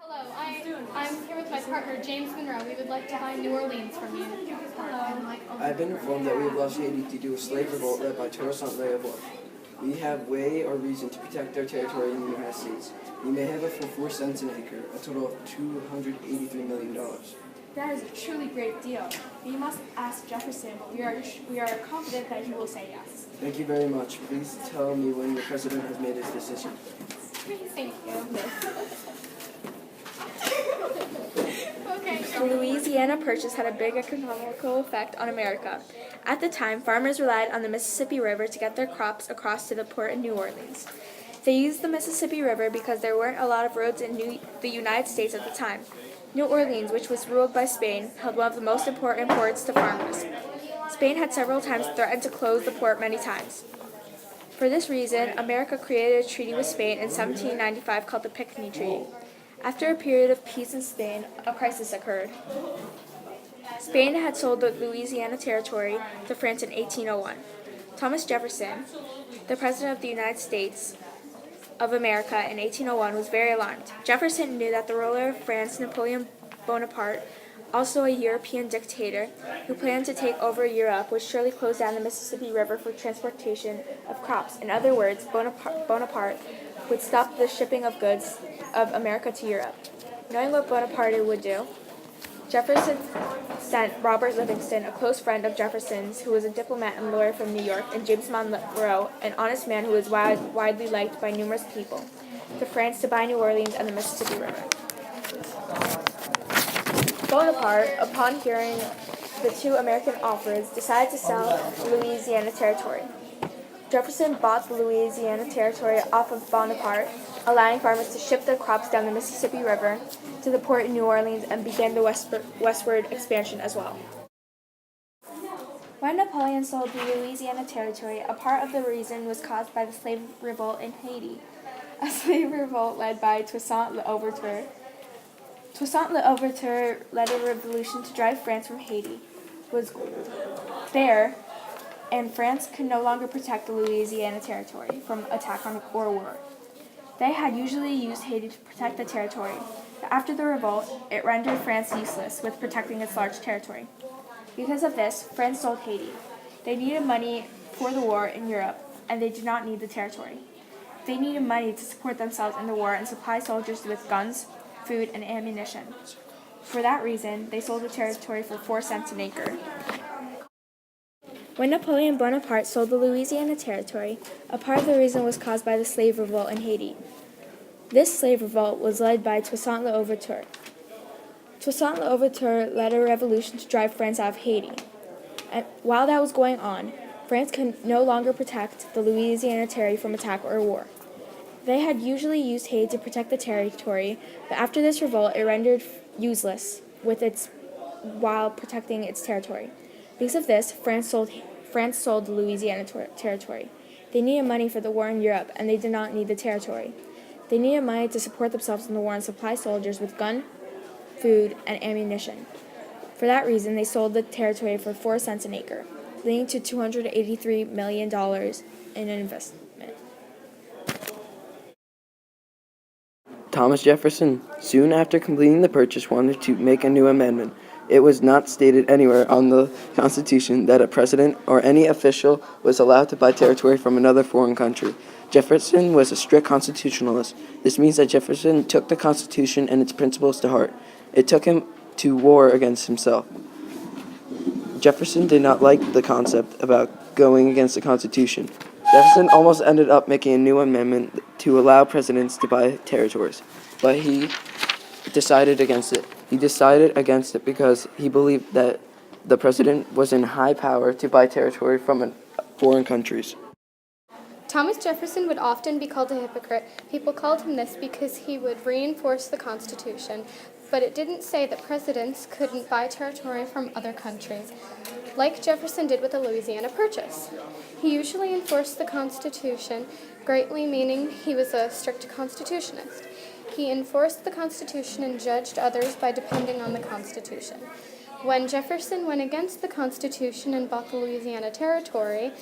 Hello, I'm here with my partner, James Monroe. We would like to buy New Orleans from you. Hello. I've been informed that we have lost Haiti due to a slave revolt led by Toussaint L'Ouverture. We have way or reason to protect our territory in the United States. We may have it for 4 cents an acre, a total of $283 million. That is a truly great deal. We must ask Jefferson, but we are confident that he will say yes. Thank you very much. Please tell me when the president has made his decision. Thank you. Okay. The Louisiana Purchase had a big economical effect on America. At the time, farmers relied on the Mississippi River to get their crops across to the port in New Orleans. They used the Mississippi River because there weren't a lot of roads in the United States at the time. New Orleans, which was ruled by Spain, held one of the most important ports to farmers. Spain had several times threatened to close the port many times. For this reason, America created a treaty with Spain in 1795 called the Pinckney Treaty. After a period of peace in Spain, a crisis occurred. Spain had sold the Louisiana Territory to France in 1801. Thomas Jefferson, the President of the United States of America in 1801, was very alarmed. Jefferson knew that the ruler of France, Napoleon Bonaparte, also a European dictator who planned to take over Europe, would surely close down the Mississippi River for transportation of crops. In other words, Bonaparte would stop the shipping of goods of America to Europe. Knowing what Bonaparte would do, Jefferson sent Robert Livingston, a close friend of Jefferson's, who was a diplomat and lawyer from New York, and James Monroe, an honest man who was widely liked by numerous people, to France to buy New Orleans and the Mississippi River. Bonaparte, upon hearing the two American offers, decided to sell the Louisiana Territory. Jefferson bought the Louisiana Territory off of Bonaparte, allowing farmers to ship their crops down the Mississippi River to the port in New Orleans and began the westward expansion as well. When Napoleon sold the Louisiana Territory, a part of the reason was caused by the slave revolt in Haiti, a slave revolt led by Toussaint L'Ouverture. Toussaint L'Ouverture led a revolution to drive France from Haiti. Was there, and France could no longer protect the Louisiana Territory from attack or war. They had usually used Haiti to protect the territory, but after the revolt, it rendered France useless with protecting its large territory. Because of this, France sold Haiti. They needed money for the war in Europe, and they did not need the territory. They needed money to support themselves in the war and supply soldiers with guns, food, and ammunition. For that reason, they sold the territory for 4 cents an acre. When Napoleon Bonaparte sold the Louisiana Territory, a part of the reason was caused by the slave revolt in Haiti. This slave revolt was led by Toussaint L'Ouverture. Toussaint L'Ouverture led a revolution to drive France out of Haiti. And while that was going on, France could no longer protect the Louisiana Territory from attack or war. They had usually used Haiti to protect the territory, but after this revolt, it rendered useless while protecting its territory. Because of this, France sold the Louisiana Territory. They needed money for the war in Europe, and they did not need the territory. They needed money to support themselves in the war and supply soldiers with gun, food, and ammunition. For that reason, they sold the territory for 4 cents an acre, leading to $283 million in investment. Thomas Jefferson, soon after completing the purchase, wanted to make a new amendment. It was not stated anywhere on the Constitution that a president or any official was allowed to buy territory from another foreign country. Jefferson was a strict constitutionalist. This means that Jefferson took the Constitution and its principles to heart. It took him to war against himself. Jefferson did not like the concept about going against the Constitution. Jefferson almost ended up making a new amendment to allow presidents to buy territories, but he decided against it. He decided against it because he believed that the president was in high power to buy territory from foreign countries. Thomas Jefferson would often be called a hypocrite. People called him this because he would reinforce the Constitution, but it didn't say that presidents couldn't buy territory from other countries, like Jefferson did with the Louisiana Purchase. He usually enforced the Constitution, greatly meaning he was a strict constitutionalist. He enforced the Constitution and judged others by depending on the Constitution. When Jefferson went against the Constitution and bought the Louisiana Territory,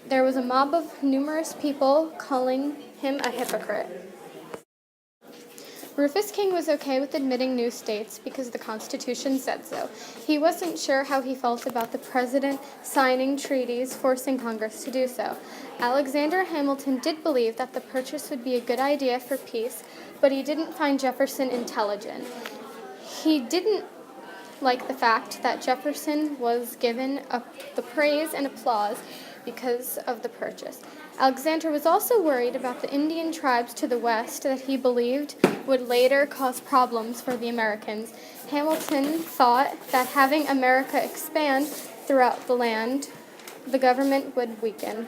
there was a mob of numerous people calling him a hypocrite. Rufus King was okay with admitting new states because the Constitution said so. He wasn't sure how he felt about the president signing treaties forcing Congress to do so. Alexander Hamilton did believe that the purchase would be a good idea for peace, but he didn't find Jefferson intelligent. He didn't like the fact that Jefferson was given the praise and applause because of the purchase. Alexander was also worried about the Indian tribes to the west that he believed would later cause problems for the Americans. Hamilton thought that having America expand throughout the land, the government would weaken.